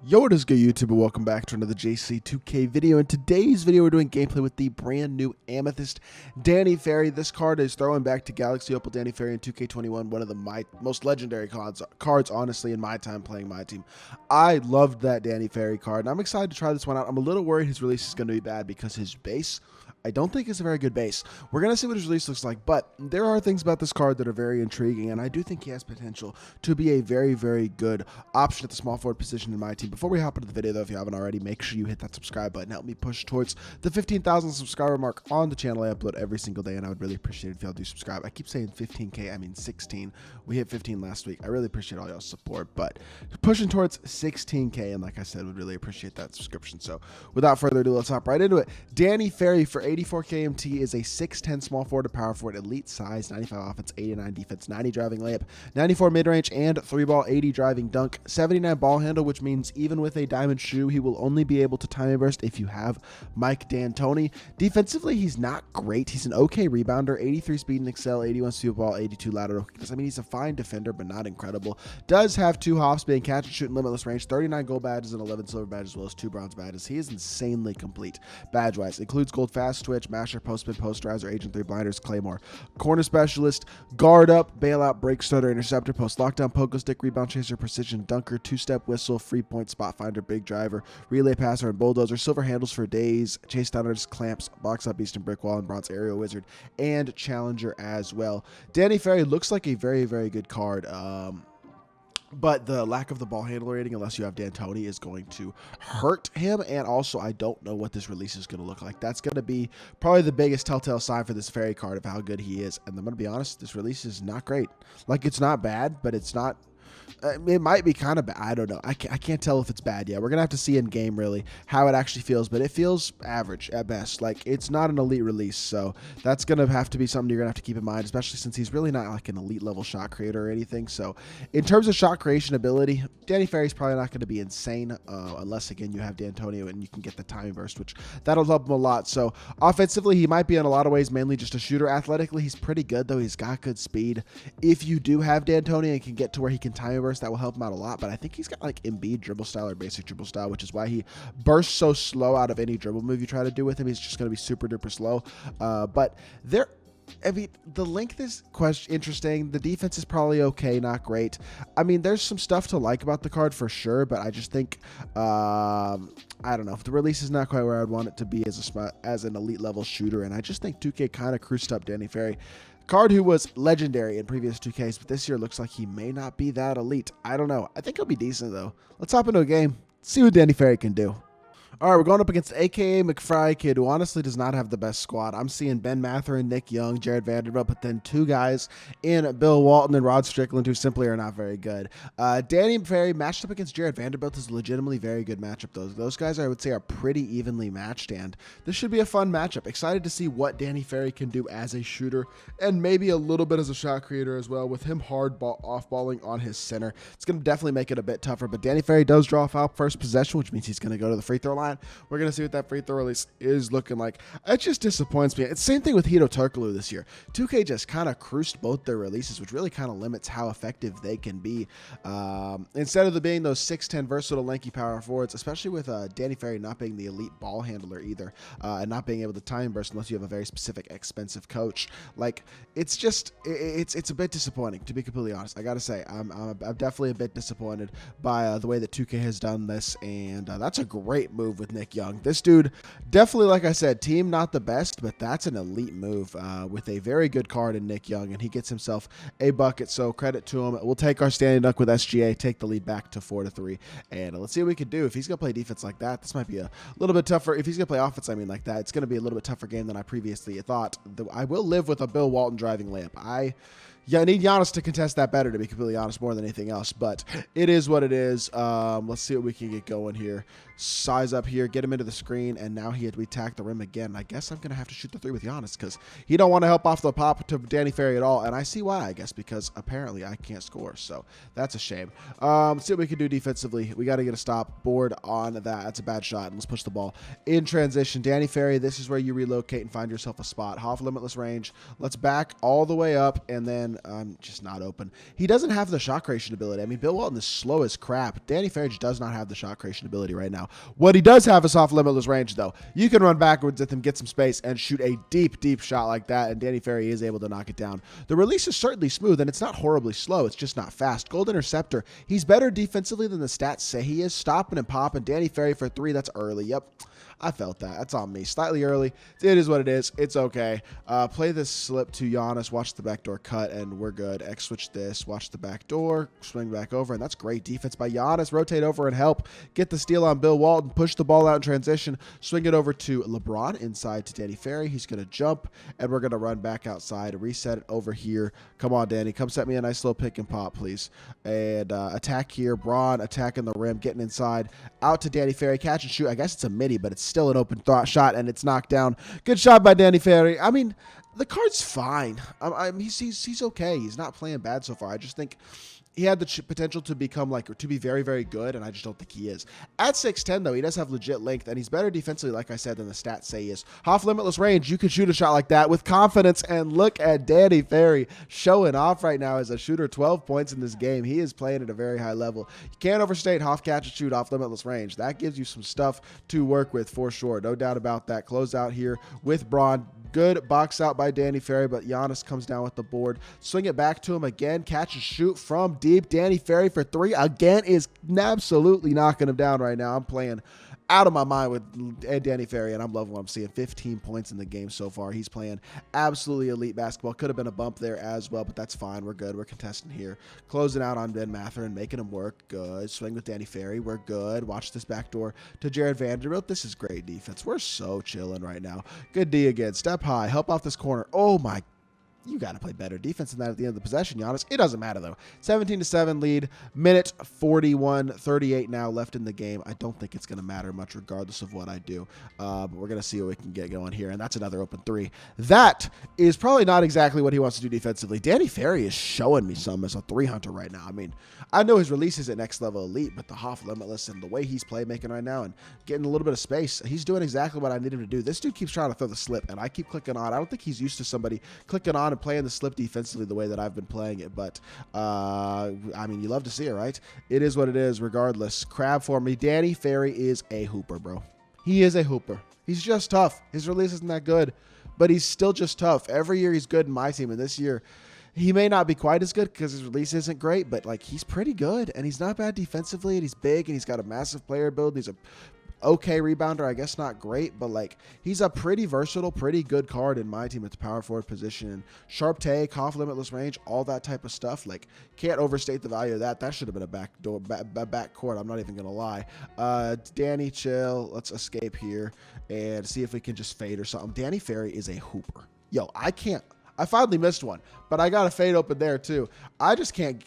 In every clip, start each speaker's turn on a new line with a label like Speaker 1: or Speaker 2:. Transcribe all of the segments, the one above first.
Speaker 1: Yo, what is good, YouTube, and welcome back to another JC2K video. In today's video, we're doing gameplay with the brand new Amethyst Danny Ferry. This card is throwing back to Galaxy Opal Danny Ferry in 2K21, one of the most legendary cards, honestly, in my time playing my team. I loved that Danny Ferry card, and I'm excited to try this one out. I'm a little worried his release is going to be bad because his base, I don't think it's a very good base. We're going to see what his release looks like, but there are things about this card that are very intriguing, and I do think he has potential to be a very, very good option at the small forward position in my team. Before we hop into the video, though, if you haven't already, make sure you hit that subscribe button. Help me push towards the 15,000 subscriber mark on the channel. I upload every single day, and I would really appreciate it if y'all do subscribe. I keep saying 15K, I mean 16. We hit 15 last week. I really appreciate all y'all's support, but pushing towards 16K, and like I said, would really appreciate that subscription. So without further ado, let's hop right into it. Danny Ferry for 84 KMT is a 6'10 small forward to power forward, elite size, 95 offense, 89 defense, 90 driving layup, 94 mid-range, and 3-ball, 80 driving dunk, 79 ball handle, which means even with a diamond shoe, he will only be able to time burst if you have Mike D'Antoni. Defensively, he's not great. He's an okay rebounder, 83 speed and excel, 81 steal ball, 82 lateral quickness. I mean, he's a fine defender, but not incredible. Does have 2 hops, being catch and shoot and limitless range, 39 gold badges and 11 silver badges, as well as 2 bronze badges. He is insanely complete badge-wise. Includes gold fast twitch, masher, post-spin, posterizer, agent 3, blinders, claymore, corner specialist, guard up, bailout, break stutter, interceptor, post lockdown, pogo stick, rebound chaser, precision dunker, 2-step whistle, free point, spot finder, big driver, relay passer, and bulldozer, silver handles for days, chase downers, clamps, box up, eastern brick wall, and bronze aerial wizard, and challenger as well. Danny Ferry looks like a very, very good card. But the lack of the ball handle rating, unless you have D'Antoni, is going to hurt him. And also, I don't know what this release is going to look like. That's going to be probably the biggest telltale sign for this Ferry card of how good he is. And I'm going to be honest, this release is not great. Like, it's not bad, but it's not... it might be kind of bad. I don't know. I can't tell if it's bad yet. We're going to have to see in game, really, how it actually feels. But it feels average at best. Like, it's not an elite release. So that's going to have to be something you're going to have to keep in mind, especially since he's really not like an elite level shot creator or anything. So in terms of shot creation ability, Danny Ferry's probably not going to be insane unless, again, you have D'Antonio and you can get the timing burst, which that'll help him a lot. So offensively, he might be in a lot of ways mainly just a shooter. Athletically, he's pretty good, though. He's got good speed. If you do have D'Antonio and can get to where he can time burst, that will help him out a lot. But I think he's got like Embiid dribble style or basic dribble style, which is why he bursts so slow out of any dribble move you try to do with him. He's just going to be super duper slow. But I mean, the length is interesting. The defense is probably okay, not great. I mean, there's some stuff to like about the card for sure, but I just think, I don't know, if the release is not quite where I'd want it to be as an elite level shooter, and I just think 2K kind of cruised up Danny Ferry. Card who was legendary in previous 2Ks, but this year looks like he may not be that elite. I don't know. I think he'll be decent, though. Let's hop into a game, see what Danny Ferry can do. All right, we're going up against AKA McFry Kid, who honestly does not have the best squad. I'm seeing Ben Mather and Nick Young, Jared Vanderbilt, but then 2 guys in Bill Walton and Rod Strickland, who simply are not very good. Danny Ferry matched up against Jared Vanderbilt is a legitimately very good matchup. Those guys, I would say, are pretty evenly matched, and this should be a fun matchup. Excited to see what Danny Ferry can do as a shooter, and maybe a little bit as a shot creator as well, with him off-balling on his center. It's going to definitely make it a bit tougher, but Danny Ferry does draw a foul first possession, which means he's going to go to the free throw line. We're going to see what that free throw release is looking like. It just disappoints me. It's the same thing with Hito Turkoglu this year. 2K just kind of cruised both their releases, which really kind of limits how effective they can be. Instead of being those 6'10 versatile lanky power forwards, especially with Danny Ferry not being the elite ball handler either, and not being able to time burst unless you have a very specific expensive coach. Like, it's just, it's a bit disappointing, to be completely honest. I got to say, I'm definitely a bit disappointed by the way that 2K has done this, and that's a great move with Nick Young. This dude, definitely, like I said, team not the best, but that's an elite move with a very good card in Nick Young, and he gets himself a bucket, so credit to him. We'll take our standing dunk with SGA, take the lead back to 4-3, and let's see what we can do. If he's going to play defense like that, this might be a little bit tougher. If he's going to play offense, I mean, like that, it's going to be a little bit tougher game than I previously thought. I will live with a Bill Walton driving layup. Yeah, I need Giannis to contest that better, to be completely honest, more than anything else. But it is what it is. Let's see what we can get going here. Size up here, get him into the screen, and now we tack the rim again. I guess I'm going to have to shoot the 3 with Giannis because he don't want to help off the pop to Danny Ferry at all. And I see why, I guess, because apparently I can't score. So that's a shame. Let's see what we can do defensively. We got to get a stop board on that. That's a bad shot. And let's push the ball in transition. Danny Ferry, this is where you relocate and find yourself a spot. Half limitless range. Let's back all the way up and then open. I'm just not open. He doesn't have the shot creation ability. I mean, Bill Walton is slow as crap. Danny Ferry does not have the shot creation ability right now. What he does have is off limitless range, though. You can run backwards with him, get some space, and shoot a deep, deep shot like that, and Danny Ferry is able to knock it down. The release is certainly smooth, and it's not horribly slow. It's just not fast. Gold Interceptor, he's better defensively than the stats say he is. Stopping and popping. Danny Ferry for 3, that's early. Yep. I felt that. That's on me. Slightly early. It is what it is. It's okay. Play this slip to Giannis. Watch the backdoor cut, and we're good. X switch this. Watch the backdoor. Swing back over, and that's great defense by Giannis. Rotate over and help. Get the steal on Bill Walton. Push the ball out in transition. Swing it over to LeBron inside to Danny Ferry. He's going to jump, and we're going to run back outside. Reset it over here. Come on, Danny. Come set me a nice little pick and pop, please. And attack here. Braun attacking the rim, getting inside. Out to Danny Ferry. Catch and shoot. I guess it's a midi, but it's still an open shot, and it's knocked down. Good shot by Danny Ferry. I mean, the card's fine. He's okay. He's not playing bad so far. I just think he had the potential to become to be very, very good, and I just don't think he is. At 6'10", though, he does have legit length, and he's better defensively, like I said, than the stats say he is. Off limitless range, you can shoot a shot like that with confidence, and look at Danny Ferry showing off right now as a shooter. 12 points in this game. He is playing at a very high level. You can't overstate Hoff catch and shoot off limitless range. That gives you some stuff to work with for sure. No doubt about that. Close out here with Braun. Good box out by Danny Ferry, but Giannis comes down with the board. Swing it back to him again. Catch and shoot from deep. Danny Ferry for 3 again is absolutely knocking him down right now. I'm playing out of my mind with Danny Ferry, and I'm loving what I'm seeing. 15 points in the game so far. He's playing absolutely elite basketball. Could have been a bump there as well, but that's fine. We're good. We're contesting here. Closing out on Ben Mathurin, making him work. Good. Swing with Danny Ferry. We're good. Watch this backdoor to Jared Vanderbilt. This is great defense. We're so chilling right now. Good D again. Step high. Help off this corner. Oh, my. You got to play better defense than that at the end of the possession, Giannis. It doesn't matter, though. 17-7 lead. Minute 41, 38 now left in the game. I don't think it's going to matter much regardless of what I do. But we're going to see what we can get going here. And that's another open 3. That is probably not exactly what he wants to do defensively. Danny Ferry is showing me some as a 3 hunter right now. I mean, I know his release isn't next level elite, but the Hoff limitless and the way he's playmaking right now and getting a little bit of space, he's doing exactly what I need him to do. This dude keeps trying to throw the slip, and I keep clicking on. I don't think he's used to somebody clicking on and playing the slip defensively the way that I've been playing it, but I mean, you love to see it, right? It is what it is regardless. Crab for me. Danny Ferry is a hooper, bro. He is a hooper. He's just tough. His release isn't that good, but he's still just tough. Every year he's good in my team, and this year he may not be quite as good because his release isn't great, but he's pretty good, and he's not bad defensively, and he's big, and he's got a massive player build. He's a okay rebounder, I guess not great, but he's a pretty versatile, pretty good card in my team at the power forward position. Sharp take, off limitless range, all that type of stuff. Can't overstate the value of that. That should have been a back court. I'm not even gonna lie. Danny, chill. Let's escape here and see if we can just fade or something. Danny Ferry is a hooper. Yo, I finally missed one, but I got a fade open there too. I just can't.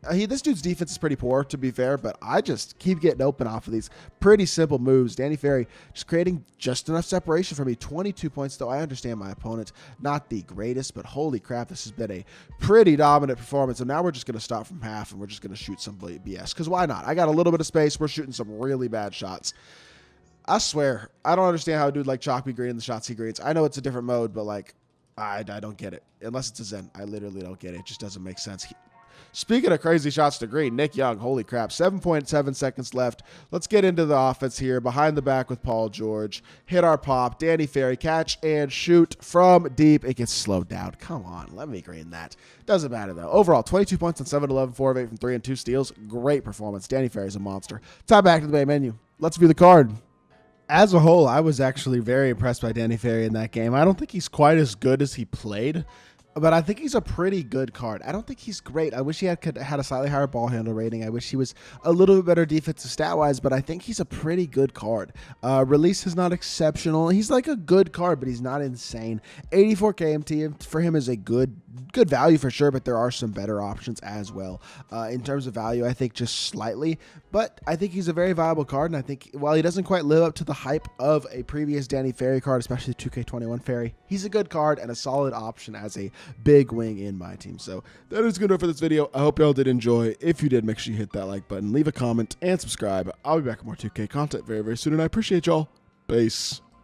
Speaker 1: This dude's defense is pretty poor, to be fair, but I just keep getting open off of these pretty simple moves. Danny Ferry just creating just enough separation for me. 22 points, though. I understand my opponent, not the greatest, but holy crap, this has been a pretty dominant performance. And now we're just going to stop from half, and we're just going to shoot some BS, because why not? I got a little bit of space. We're shooting some really bad shots. I swear, I don't understand how a dude like Chalk be greening the shots he greens. I know it's a different mode, but I don't get it. Unless it's a Zen. I literally don't get it. It just doesn't make sense. Speaking of crazy shots to green, Nick Young, holy crap, 7.7 seconds left. Let's get into the offense here. Behind the back with Paul George. Hit our pop. Danny Ferry, catch and shoot from deep. It gets slowed down. Come on, let me green that. Doesn't matter, though. Overall, 22 points on 7-11, 4 of 8 from 3, and 2 steals. Great performance. Danny Ferry's a monster. Time back to the main menu. Let's view the card. As a whole, I was actually very impressed by Danny Ferry in that game. I don't think he's quite as good as he played, but I think he's a pretty good card. I don't think he's great. I wish he had a slightly higher ball handle rating. I wish he was a little bit better defensive stat-wise, but I think he's a pretty good card. Release is not exceptional. He's a good card, but he's not insane. 84 KMT for him is a good value for sure, but there are some better options as well. In terms of value, I think just slightly, but I think he's a very viable card, and I think while he doesn't quite live up to the hype of a previous Danny Ferry card, especially the 2K21 Ferry, he's a good card and a solid option as a big wing in my team. So that is good enough for this video. I hope y'all did enjoy. If you did, make sure you hit that like button, leave a comment, and subscribe. I'll be back with more 2K content very, very soon, and I appreciate y'all. Peace.